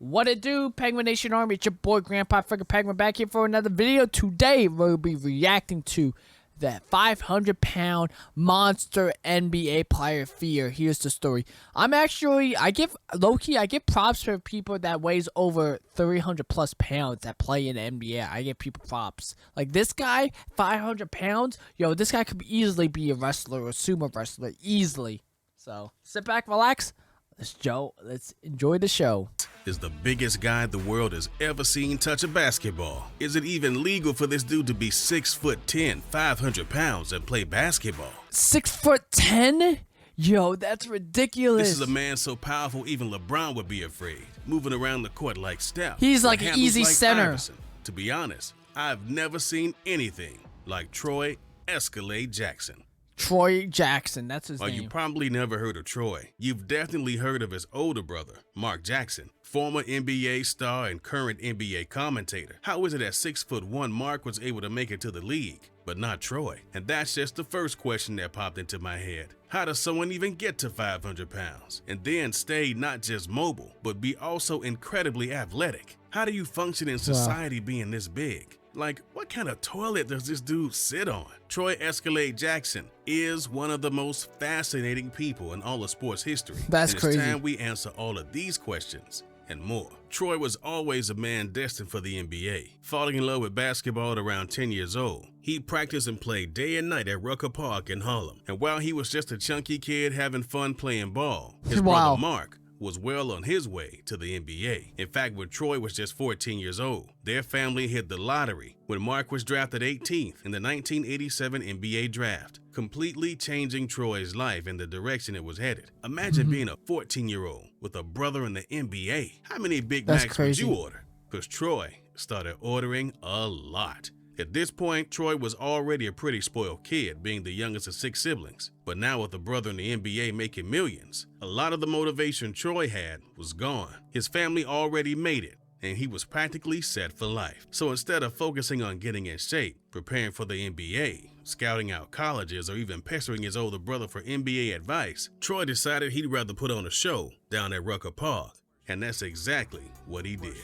What it do, Penguin Nation Army? It's your boy, GrandPaPenguin, back here for another video. Today, we'll be reacting to that 500-pound monster NBA player Fear. Here's the story. I give props for people that weighs over 300 plus pounds that play in the NBA. I give people props. Like this guy, 500 pounds. Yo, this guy could easily be a wrestler or a sumo wrestler, easily. So, sit back, relax. Let's enjoy the show. Is the biggest guy the world has ever seen touch a basketball. Is it even legal for this dude to be 6'10", 500 pounds and play basketball? 6'10"? Yo, that's ridiculous. This is a man so powerful even LeBron would be afraid, moving around the court like Steph. He's like an easy center. Iverson. To be honest, I've never seen anything like Troy Escalade Jackson. Troy Jackson, that's his name. You probably never heard of Troy. You've definitely heard of his older brother, Mark Jackson, former NBA star and current NBA commentator. How is it that 6'1" Mark was able to make it to the league, but not Troy? And that's just the first question that popped into my head. How does someone even get to 500 pounds and then stay not just mobile, but be also incredibly athletic? How do you function in society being this big? Like, what kind of toilet does this dude sit on? Troy Escalade Jackson is one of the most fascinating people in all of sports history. That's crazy. It's time we answer all of these questions and more. Troy was always a man destined for the NBA. Falling in love with basketball at around 10 years old, he practiced and played day and night at Rucker Park in Harlem. And while he was just a chunky kid having fun playing ball, his brother Mark was well on his way to the NBA. In fact, when Troy was just 14 years old, their family hit the lottery when Mark was drafted 18th in the 1987 NBA draft, completely changing Troy's life in the direction it was headed. Imagine being a 14-year-old with a brother in the NBA. How many Big Macs would you order? Because Troy started ordering a lot. At this point, Troy was already a pretty spoiled kid, being the youngest of 6 siblings. But now with a brother in the NBA making millions, a lot of the motivation Troy had was gone. His family already made it, and he was practically set for life. So instead of focusing on getting in shape, preparing for the NBA, scouting out colleges, or even pestering his older brother for NBA advice, Troy decided he'd rather put on a show down at Rucker Park. And that's exactly what he did.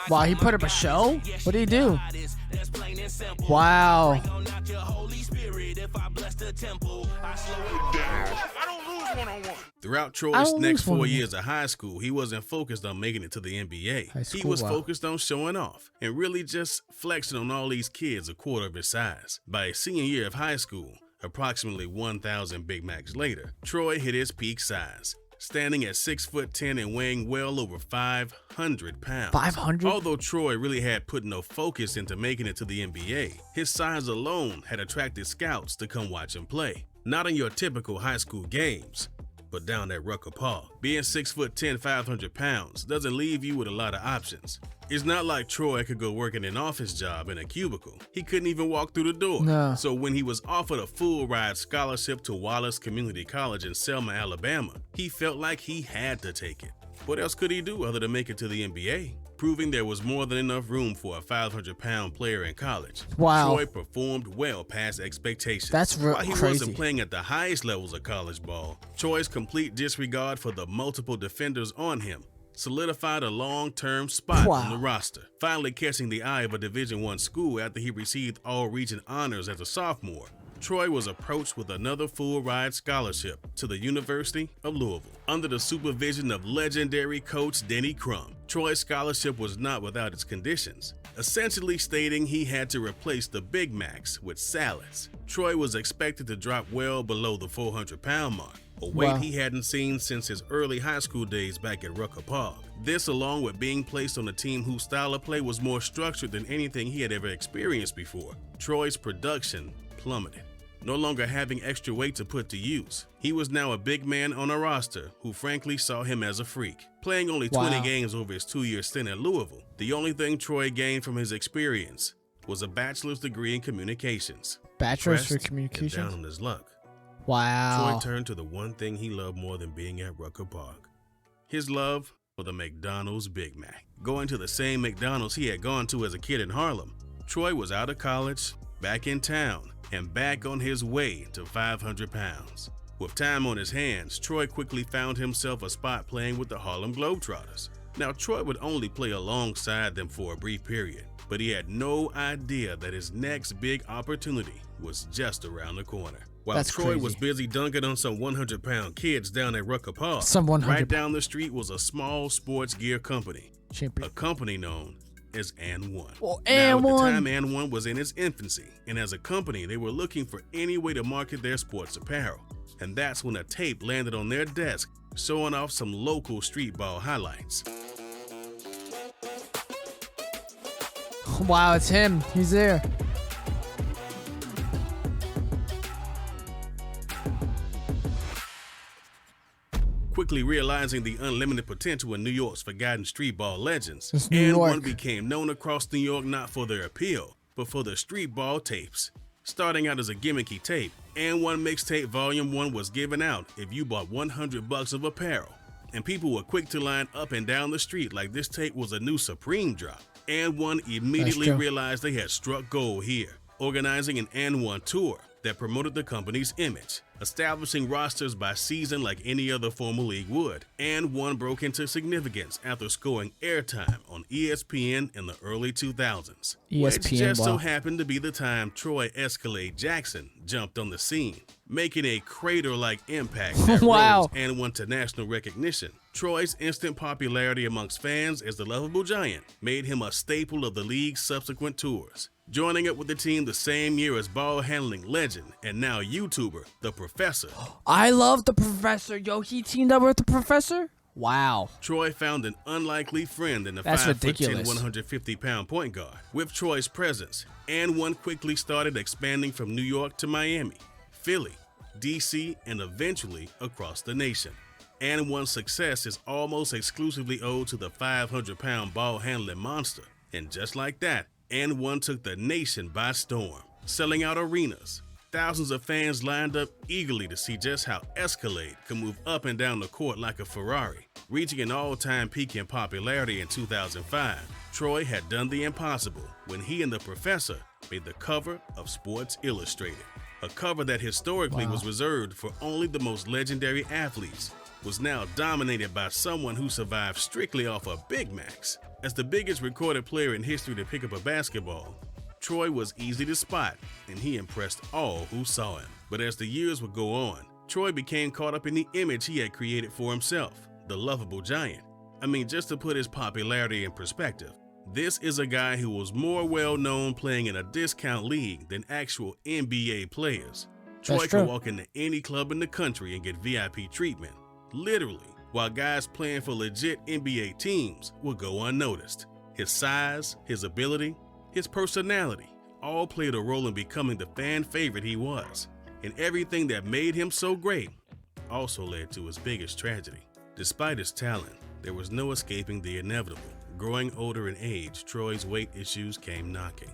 Wow, he put up a show? What did he do? Wow. Throughout Troy's next 4 years of high school, he wasn't focused on making it to the NBA. He was focused on showing off and really just flexing on all these kids a quarter of his size. By his senior year of high school, approximately 1,000 Big Macs later, Troy hit his peak size, standing at 6'10" and weighing well over 500 pounds. 500? Although Troy really had put no focus into making it to the NBA, his size alone had attracted scouts to come watch him play. Not in your typical high school games, but down at Rucker Park. Being 6'10", 500 pounds doesn't leave you with a lot of options. It's not like Troy could go work in an office job in a cubicle. He couldn't even walk through the door. No. So when he was offered a full ride scholarship to Wallace Community College in Selma, Alabama, he felt like he had to take it. What else could he do other than make it to the NBA? Proving there was more than enough room for a 500-pound player in college. Wow. Troy performed well past expectations. That's While he crazy. wasn't playing at the highest levels of college ball, Troy's complete disregard for the multiple defenders on him solidified a long-term spot on the roster, finally catching the eye of a Division I school after he received all-region honors as a sophomore. Troy was approached with another full-ride scholarship to the University of Louisville. Under the supervision of legendary coach Denny Crum, Troy's scholarship was not without its conditions, essentially stating he had to replace the Big Macs with salads. Troy was expected to drop well below the 400-pound mark, a weight he hadn't seen since his early high school days back at Rucker Park. This, along with being placed on a team whose style of play was more structured than anything he had ever experienced before, Troy's production plummeted. No longer having extra weight to put to use, he was now a big man on a roster who frankly saw him as a freak. Playing only 20 games over his 2-year stint at Louisville, the only thing Troy gained from his experience was a bachelor's degree in communications. Bachelor's for And communications? down on his luck, Wow. Troy turned to the one thing he loved more than being at Rucker Park: his love for the McDonald's Big Mac. Going to the same McDonald's he had gone to as a kid in Harlem, Troy was out of college, back in town, and back on his way to 500 pounds. With time on his hands, Troy quickly found himself a spot playing with the Harlem Globetrotters. Now, Troy would only play alongside them for a brief period, but he had no idea that his next big opportunity was just around the corner. While That's Troy crazy. was busy dunking on some 100-pound kids down at Rucker Park, Some 100 right down the street was a small sports gear company, champion. a company known as And1. Well, Now, at the And1. time, And1 was in its infancy, and as a company, they were looking for any way to market their sports apparel. And that's when a tape landed on their desk, showing off some local street ball highlights. Wow, it's him. He's there. Quickly realizing the unlimited potential in New York's forgotten street ball legends, It's New And1 York. became known across New York not for their appeal, but for their street ball tapes. Starting out as a gimmicky tape, And1 Mixtape Volume 1 was given out if you bought $100 of apparel. And people were quick to line up and down the street like this tape was a new Supreme drop. And1 immediately true. realized they had struck gold here, organizing an And1 tour that promoted the company's image, establishing rosters by season like any other formal league would. And1 broke into significance after scoring airtime on ESPN in the early 2000s, which ESPN, just so wow. happened to be the time Troy Escalade Jackson jumped on the scene, making a crater-like impact that Wow. rose And1 to national recognition. Troy's instant popularity amongst fans as the lovable giant made him a staple of the league's subsequent tours, joining up with the team the same year as ball handling legend and now YouTuber, The Professor. I love the Professor. Yo, he teamed up with the Professor? Wow. Troy found an unlikely friend in the That's 5'10", ridiculous. 150-pound point guard. With Troy's presence, And1 quickly started expanding from New York to Miami, Philly, DC, and eventually across the nation. And1's success is almost exclusively owed to the 500-pound ball handling monster. And just like that, And1 took the nation by storm, selling out arenas. Thousands of fans lined up eagerly to see just how Escalade could move up and down the court like a Ferrari. Reaching an all-time peak in popularity in 2005, Troy had done the impossible when he and the Professor made the cover of Sports Illustrated. A cover that historically was reserved for only the most legendary athletes was now dominated by someone who survived strictly off of Big Macs. As the biggest recorded player in history to pick up a basketball, Troy was easy to spot, and he impressed all who saw him. But as the years would go on, Troy became caught up in the image he had created for himself, the lovable giant. I mean, just to put his popularity in perspective, this is a guy who was more well-known playing in a discount league than actual NBA players. Troy true. could walk into any club in the country and get VIP treatment, literally, while guys playing for legit NBA teams would go unnoticed. His size, his ability, his personality all played a role in becoming the fan favorite he was, and everything that made him so great also led to his biggest tragedy. Despite his talent, there was no escaping the inevitable. Growing older in age, Troy's weight issues came knocking.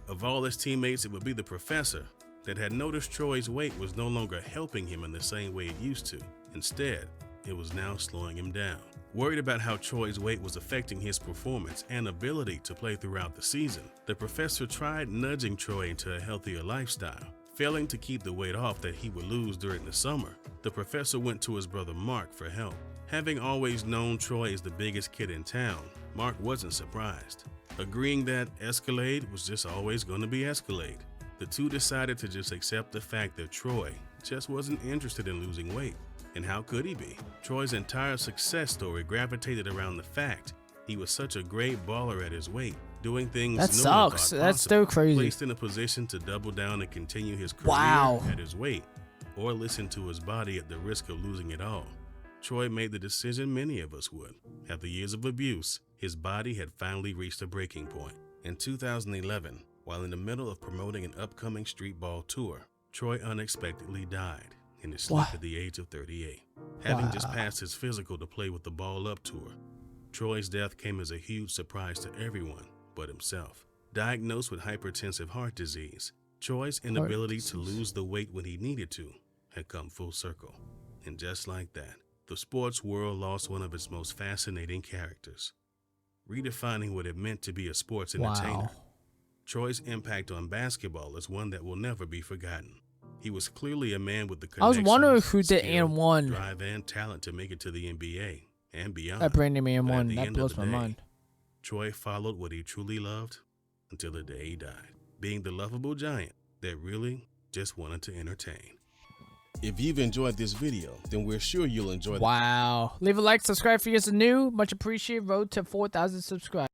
Of all his teammates, it would be the Professor that had noticed Troy's weight was no longer helping him in the same way it used to. Instead, it was now slowing him down. Worried about how Troy's weight was affecting his performance and ability to play throughout the season, the Professor tried nudging Troy into a healthier lifestyle. Failing to keep the weight off that he would lose during the summer, the Professor went to his brother Mark for help. Having always known Troy as the biggest kid in town, Mark wasn't surprised. Agreeing that Escalade was just always going to be Escalade, the two decided to just accept the fact that Troy just wasn't interested in losing weight. And how could he be? Troy's entire success story gravitated around the fact he was such a great baller at his weight, doing things That no one sucks. thought That's possible, still crazy. placed in a position to double down and continue his career Wow. at his weight, or listen to his body at the risk of losing it all. Troy made the decision many of us would. After years of abuse, his body had finally reached a breaking point. In 2011, while in the middle of promoting an upcoming street ball tour, Troy unexpectedly died in his sleep What? at the age of 38. Having just passed his physical to play with the Ball Up tour, Troy's death came as a huge surprise to everyone but himself. Diagnosed with hypertensive heart disease, Troy's inability to lose the weight when he needed to had come full circle. And just like that, the sports world lost one of its most fascinating characters, redefining what it meant to be a sports entertainer. Wow. Troy's impact on basketball is one that will never be forgotten. He was clearly a man with the I was connections, wondering who did skill, And1. drive, and talent to make it to the NBA, and beyond. That Brandon Man But at one, the that end of blows the my day, mind. Troy followed what he truly loved until the day he died, being the lovable giant that really just wanted to entertain. If you've enjoyed this video, then we're sure you'll enjoy Wow. Leave a like, subscribe if you're new. Much appreciated. Road to 4,000 subscribers.